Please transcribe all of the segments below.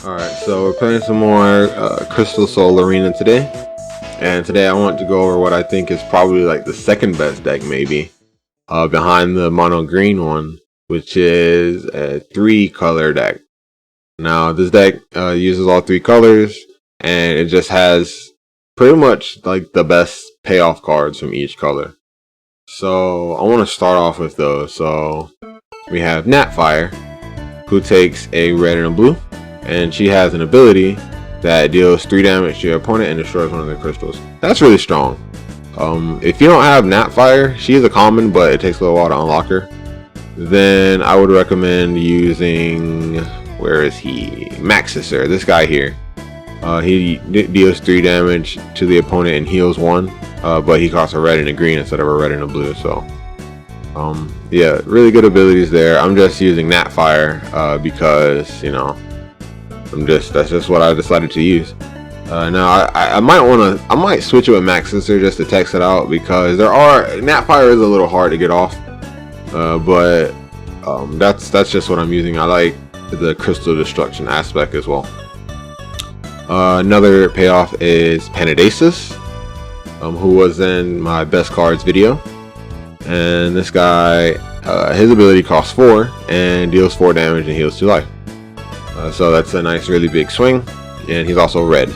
Alright, so we're playing some more Crystal Soul Arena today. And today I want to go over what I think is probably like the second best deck maybe. Behind the mono green one, which is a 3-color deck. Now this deck uses all 3 colors, and it just has pretty much like the best payoff cards from each color. So I want to start off with those. So we have Natfire, who takes a red and a blue. And she has an ability that deals 3 damage to your opponent and destroys one of their crystals. That's really strong. If you don't have Natfire, she is a common, but it takes a little while to unlock her. Then I would recommend using, where is he? Maxisser, this guy here. He deals 3 damage to the opponent and heals 1, but he costs a red and a green instead of a red and a blue. So, yeah, really good abilities there. I'm just using Natfire because, you know, that's just what I decided to use. Now I might switch it with Maxisser just to text it out, because Natfire is a little hard to get off, but that's just what I'm using. I like the crystal destruction aspect as well. Another payoff is Panadesis, who was in my best cards video, and this guy, his ability costs 4 and deals 4 damage and heals 2 life. So that's a nice, really big swing, and he's also red.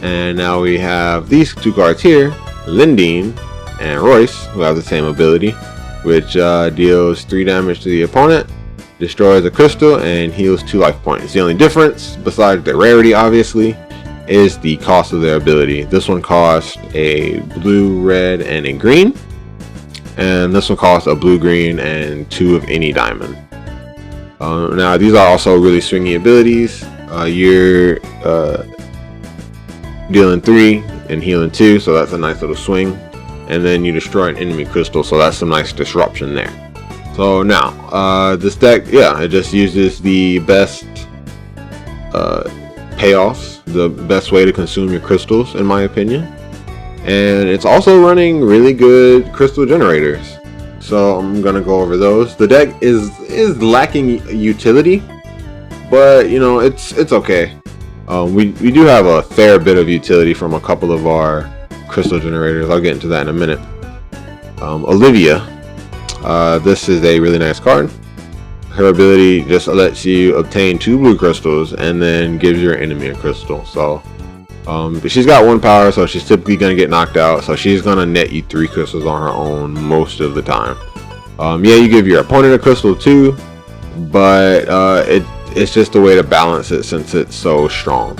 And now we have these 2 cards here, Lindeen and Royce, who have the same ability, which deals 3 damage to the opponent, destroys a crystal, and heals 2 life points. The only difference, besides the rarity obviously, is the cost of their ability. This one costs a blue, red, and a green, and this one costs a blue, green, and 2 of any diamond. Now these are also really swingy abilities. You're dealing 3 and healing 2, so that's a nice little swing. And then you destroy an enemy crystal, so that's some nice disruption there. So now, this deck, yeah, it just uses the best payoffs, the best way to consume your crystals, in my opinion. And it's also running really good crystal generators. So I'm gonna go over those. The deck is lacking utility, but you know, it's okay. We do have a fair bit of utility from a couple of our crystal generators. I'll get into that in a minute. Olivia, this is a really nice card. Her ability just lets you obtain 2 blue crystals and then gives your enemy a crystal. So but she's got 1 power, so she's typically gonna get knocked out, so she's gonna net you 3 crystals on her own most of the time. Yeah, you give your opponent a crystal too, but it's just a way to balance it since it's so strong.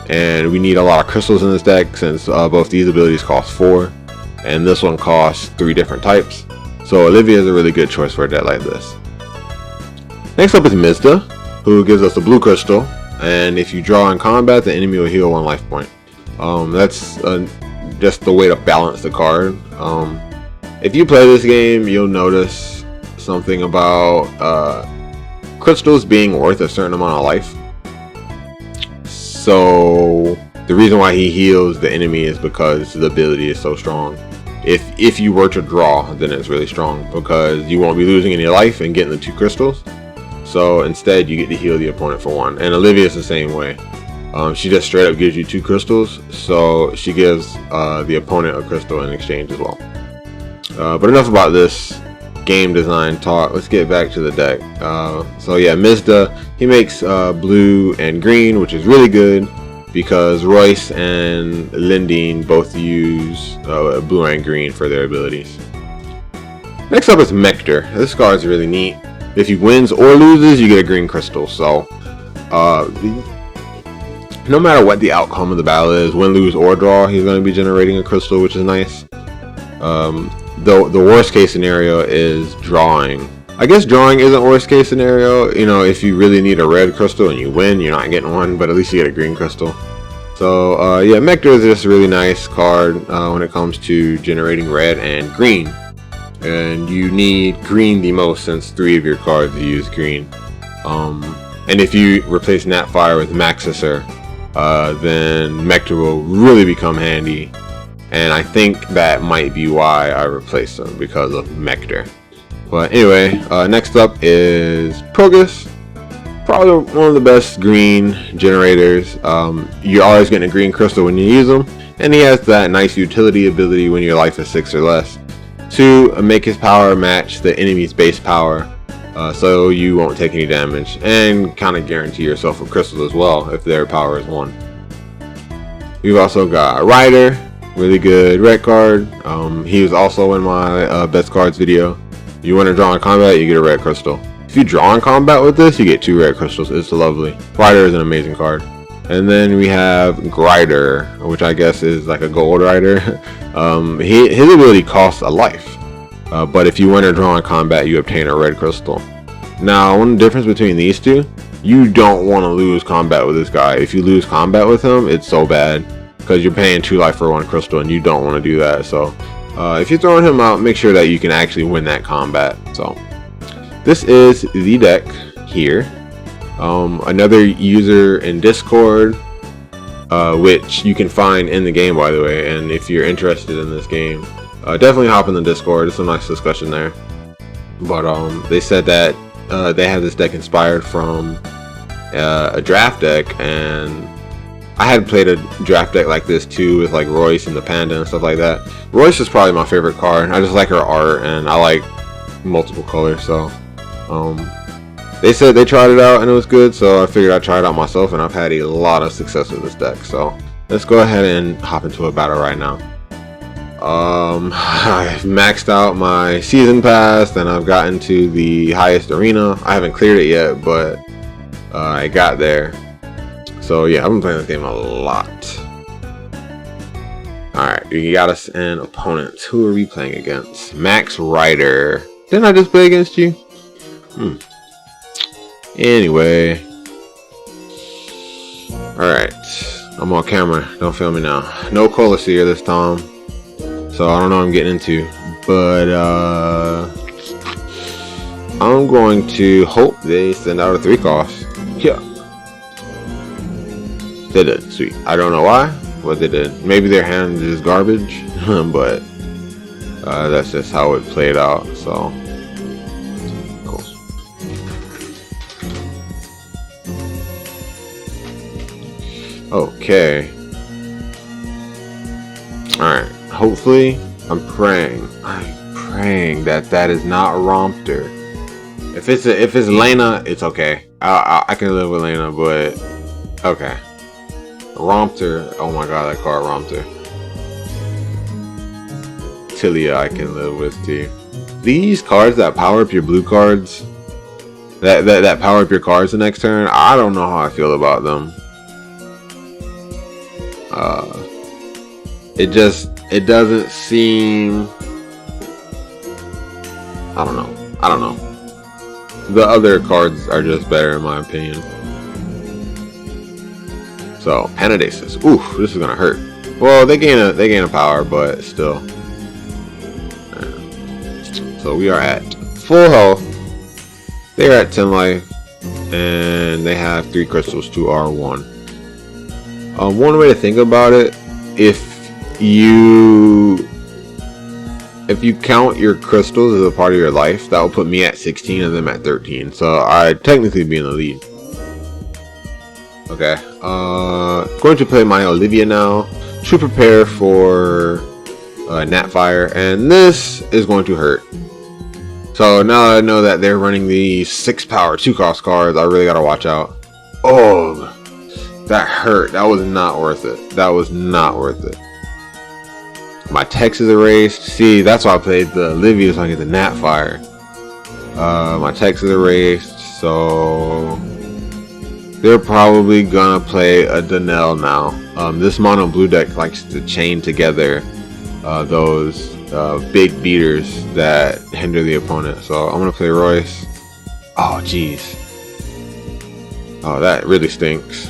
And we need a lot of crystals in this deck, since both these abilities cost 4 and this one costs 3 different types. So Olivia is a really good choice for a deck like this. Next up is Mizda, who gives us a blue crystal, and if you draw in combat, the enemy will heal 1 life point. That's just the way to balance the card. If you play this game, you'll notice something about crystals being worth a certain amount of life. So the reason why he heals the enemy is because the ability is so strong. If you were to draw, then it's really strong, because you won't be losing any life and getting the 2 crystals. So instead you get to heal the opponent for 1. And Olivia is the same way. She just straight up gives you 2 crystals, so she gives the opponent a crystal in exchange as well. But enough about this game design talk. Let's get back to the deck. So yeah, Mizda, he makes blue and green, which is really good because Royce and Lindeen both use blue and green for their abilities. Next up is Mector. This card is really neat. If he wins or loses, you get a green crystal. So no matter what the outcome of the battle is, win, lose, or draw, he's going to be generating a crystal, which is nice. Though the worst case scenario is drawing. I guess drawing isn't worst case scenario. You know, if you really need a red crystal and you win, you're not getting one, but at least you get a green crystal. So yeah, Mector is just a really nice card when it comes to generating red and green. And you need green the most, since 3 of your cards use green. And if you replace Natfire with Maxisser, then Mector will really become handy. And I think that might be why I replaced him, because of Mector. But anyway, next up is Progus. Probably one of the best green generators. You're always getting a green crystal when you use them, and he has that nice utility ability when your life is 6 or less to make his power match the enemy's base power, so you won't take any damage, and kind of guarantee yourself a crystal as well if their power is 1. We've also got Ryder, really good red card. He was also in my best cards video. You want to draw in combat, you get a red crystal. If you draw in combat with this, you get 2 red crystals. It's lovely. Ryder is an amazing card. And then we have Grider, which I guess is like a gold rider. His ability costs a life, but if you win or draw in combat, you obtain a red crystal. Now, one difference between these two, you don't want to lose combat with this guy. If you lose combat with him, it's so bad because you're paying 2 life for 1 crystal, and you don't want to do that. So, if you're throwing him out, make sure that you can actually win that combat. So, this is the deck here. Another user in Discord, which you can find in the game, by the way, and if you're interested in this game, definitely hop in the Discord. It's a nice discussion there. But they said that they have this deck inspired from a draft deck, and I had played a draft deck like this too, with like Royce and the Panda and stuff like that. Royce is probably my favorite card. I just like her art, and I like multiple colors, so they said they tried it out and it was good, so I figured I'd try it out myself, and I've had a lot of success with this deck. So let's go ahead and hop into a battle right now. I've maxed out my season pass, and I've gotten to the highest arena. I haven't cleared it yet, but I got there. So yeah, I've been playing this game a lot. Alright, we got us an opponent. Who are we playing against? Max Ryder. Didn't I just play against you? Anyway. Alright. I'm on camera. Don't film me now. No Colosseum this time. So I don't know what I'm getting into. But I'm going to hope they send out a 3-cost. Yeah. They did. Sweet. I don't know why, but they did. Maybe their hand is garbage. But that's just how it played out. So cool. Okay. Alright. Hopefully, I'm praying that that is not Rompter. If it's Lena, it's okay. I can live with Lena, but okay. Rompter. Oh my god, that card Rompter. Tilia, I can live with too. These cards that power up your blue cards, that power up your cards the next turn, I don't know how I feel about them. It doesn't seem, I don't know. The other cards are just better in my opinion. So Panadesis. Oof, this is gonna hurt. Well, they gain a power, but still. So we are at full health. They're at 10 life, and they have 3 crystals to R1. One way to think about it, if you count your crystals as a part of your life, that will put me at 16 and them at 13. So I'd technically be in the lead. Okay, going to play my Olivia now to prepare for Natfire, and this is going to hurt. So now that I know that they're running the 6 power 2-cost cards, I really gotta watch out. Oh, that hurt. That was not worth it. That was not worth it. My text is erased. See, that's why I played the Olivia, so I get the Natfire. My text is erased, so they're probably gonna play a Donnell now. This mono blue deck likes to chain together those big beaters that hinder the opponent. So I'm gonna play Royce. Oh jeez. Oh, that really stinks.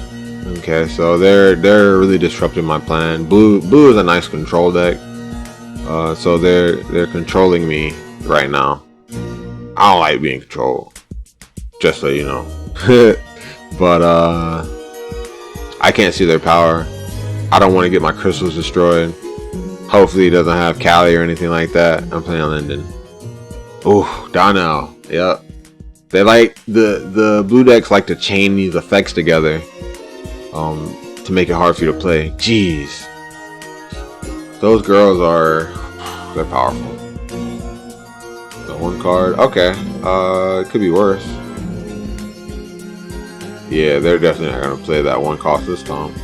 Okay, so they're really disrupting my plan. Blue is a nice control deck. So they're controlling me right now. I don't like being controlled, just so you know. But I can't see their power. I don't want to get my crystals destroyed. Hopefully he doesn't have Callie or anything like that. I'm playing Linden. Ooh, Donnell. Yep. They like the blue decks like to chain these effects together, to make it hard for you to play. Jeez, those girls they're powerful. The one card, okay. It could be worse. Yeah, they're definitely not gonna play that one cost this time.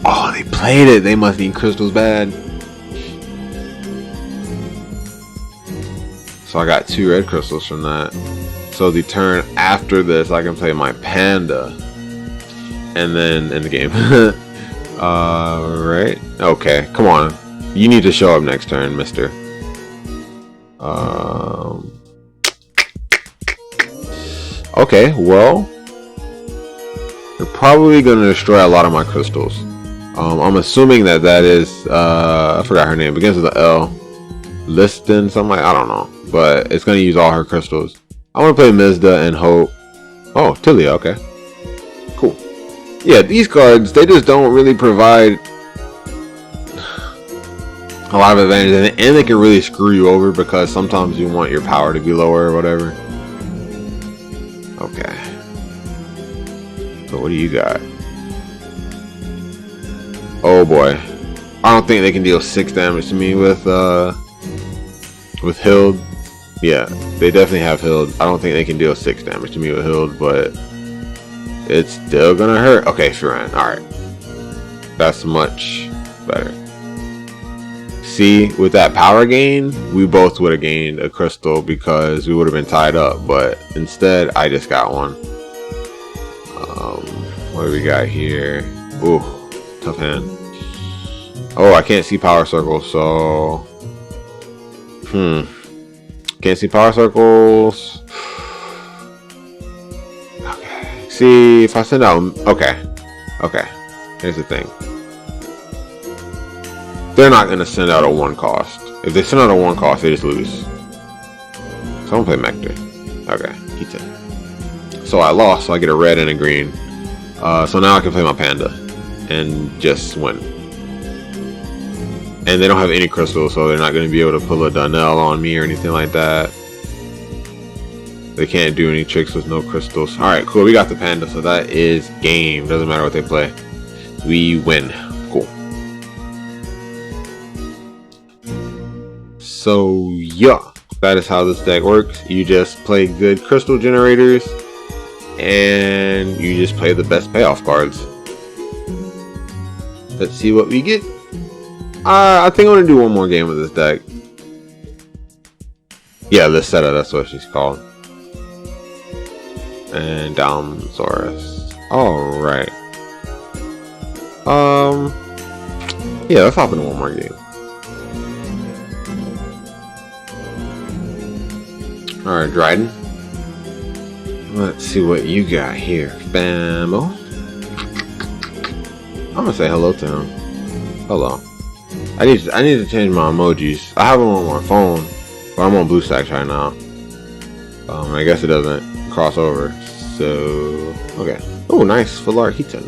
Oh, they played it. They must need crystals bad. So I got 2 red crystals from that. So the turn after this, I can play my panda, and then end the game. Right? Okay, come on. You need to show up next turn, mister. Okay, well, you're probably gonna destroy a lot of my crystals. I'm assuming that is, I forgot her name, begins with an L. Liston, something like, I don't know. But it's gonna use all her crystals. I wanna play Mizda and hope. Oh, Tilia, okay. Cool. Yeah, these cards, they just don't really provide a lot of advantage, and they can really screw you over because sometimes you want your power to be lower or whatever. Okay. So what do you got? Oh boy. I don't think they can deal 6 damage to me with Hild. Yeah, they definitely have Hild. I don't think they can deal 6 damage to me with Hild, but it's still gonna hurt. Okay, Firan. Alright. That's much better. See, with that power gain, we both would have gained a crystal because we would have been tied up, but instead, I just got one. What do we got here? Ooh, tough hand. Oh, I can't see power circles, so... Can't see power circles. Okay. See, if I send out... Okay. Okay. Here's the thing. They're not going to send out a 1 cost. If they send out a 1 cost, they just lose. So I'm going to play Mector. Okay. Kita. So I lost, so I get a red and a green. So now I can play my panda. And just win. And they don't have any crystals, so they're not going to be able to pull a Donnell on me or anything like that. They can't do any tricks with no crystals. Alright, cool. We got the panda, so that is game. Doesn't matter what they play. We win. Cool. So, yeah. That is how this deck works. You just play good crystal generators. And you just play the best payoff cards. Let's see what we get. I think I'm gonna do one more game with this deck. Yeah, Lysetta, that's what she's called. And Dalmsaurus. Alright. Yeah, let's hop into one more game. Alright, Dryden. Let's see what you got here, famo. I'm gonna say hello to him. Hello. I need to change my emojis. I have them on my phone, but I'm on BlueStacks right now. I guess it doesn't cross over. So okay. Oh, nice full art Heaton.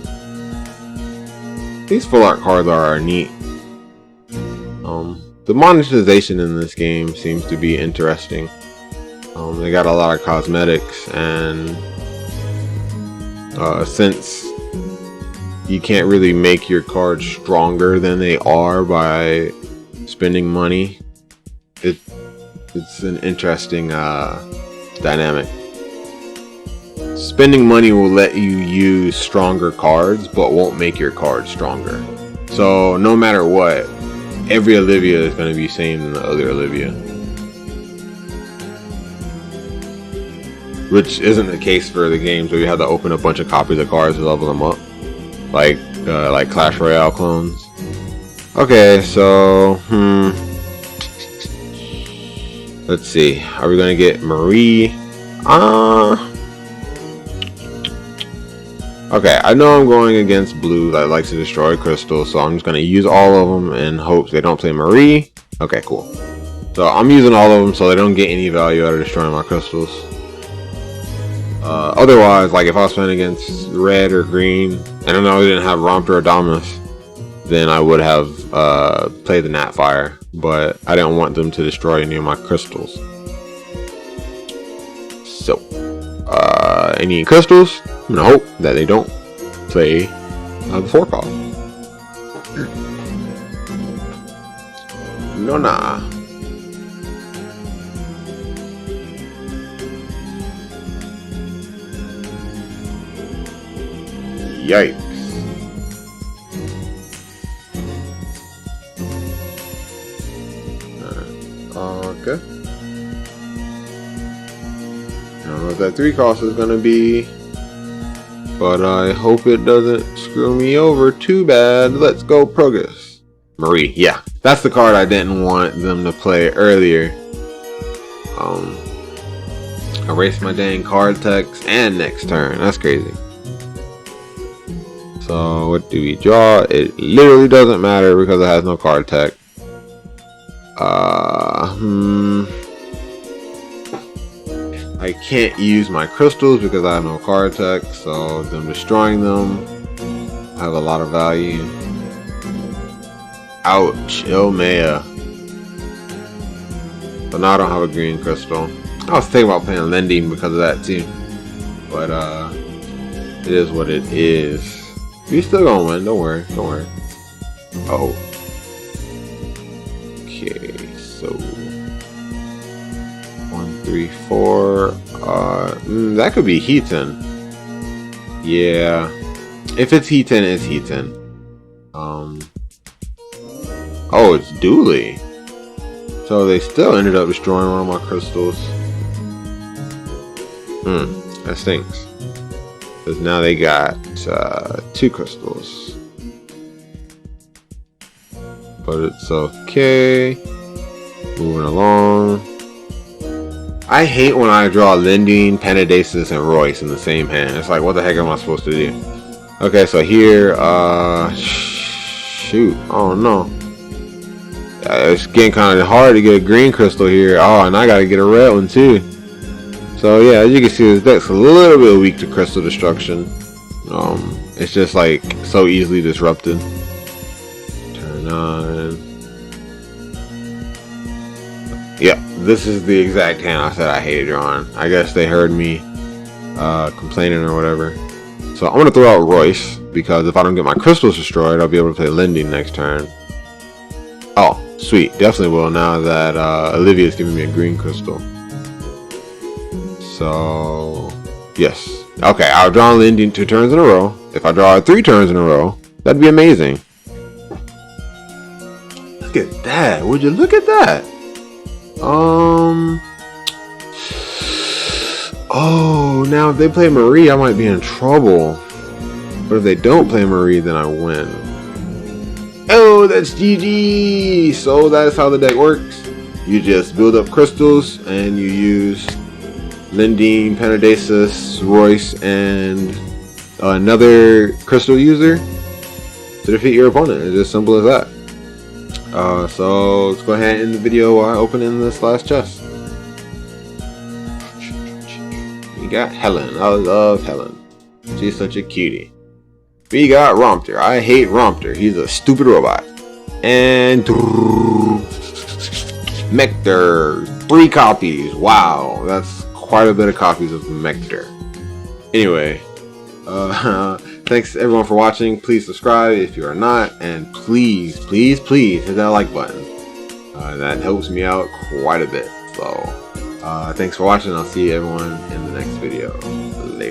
These full art cards are neat. The monetization in this game seems to be interesting. They got a lot of cosmetics, and since you can't really make your cards stronger than they are by spending money, it's an interesting dynamic. Spending money will let you use stronger cards, but won't make your cards stronger. So no matter what, every Olivia is going to be same than the other Olivia, which isn't the case for the games where you have to open a bunch of copies of cards to level them up, like Clash Royale clones. Okay, so let's see. Are we gonna get Marie? Okay, I know I'm going against blue that likes to destroy crystals, so I'm just gonna use all of them in hopes they don't play Marie. Okay, cool. So I'm using all of them so they don't get any value out of destroying my crystals. Otherwise, like if I was playing against red or green, and I know I didn't have Romp or Adamas, then I would have played the Natfire, but I didn't want them to destroy any of my crystals. So, any crystals. I'm gonna hope that they don't play the 4 call. No, nah. Yikes. Okay. I don't know what that 3 cost is gonna be, but I hope it doesn't screw me over too bad. Let's go Progress. Marie, yeah. That's the card I didn't want them to play earlier. Erase my dang card text and next turn. That's crazy. So what do we draw? It literally doesn't matter because it has no card text. I can't use my crystals because I have no card text, so them destroying them have a lot of value. Ouch, Ilmea. So now I don't have a green crystal. I was thinking about playing Lending because of that too, but it is what it is. We still gonna win. Don't worry. Don't worry. Oh. Okay. So 1, 3, 4. That could be Heaton. Yeah. If it's Heaton, it's Heaton. Oh, it's Dooley. So they still ended up destroying one of my crystals. That stinks. Because now they got 2 crystals. But it's okay. Moving along. I hate when I draw Lending, Penadasis, and Royce in the same hand. It's like, what the heck am I supposed to do? Okay, so here, shoot. Oh no. It's getting kind of hard to get a green crystal here. Oh, and I gotta get a red one too. So yeah, as you can see, this deck's a little bit weak to crystal destruction. It's just like so easily disrupted. Turn on. Yeah, this is the exact hand I said I hated drawing. I guess they heard me complaining or whatever. So I'm gonna throw out Royce because if I don't get my crystals destroyed, I'll be able to play Lending next turn. Oh, sweet, definitely will now that Olivia's giving me a green crystal. So yes, okay, I'll draw Lending 2 turns in a row. If I draw 3 turns in a row, that'd be amazing. Look at that! Would you look at that? Oh, now if they play Marie, I might be in trouble. But if they don't play Marie, then I win. Oh, that's GG! So that's how the deck works. You just build up crystals and you use Lending, Penadasis, Royce, and another crystal user to defeat your opponent. It's as simple as that. So let's go ahead and end the video while I open in this last chest. We got Helen. I love Helen. She's such a cutie. We got Rompter. I hate Rompter. He's a stupid robot. And Mector. 3 copies. Wow, that's quite a bit of copies of Mector. Anyway, thanks everyone for watching. Please subscribe if you are not, and please hit that like button. That helps me out quite a bit. So thanks for watching. I'll see everyone in the next video. Later.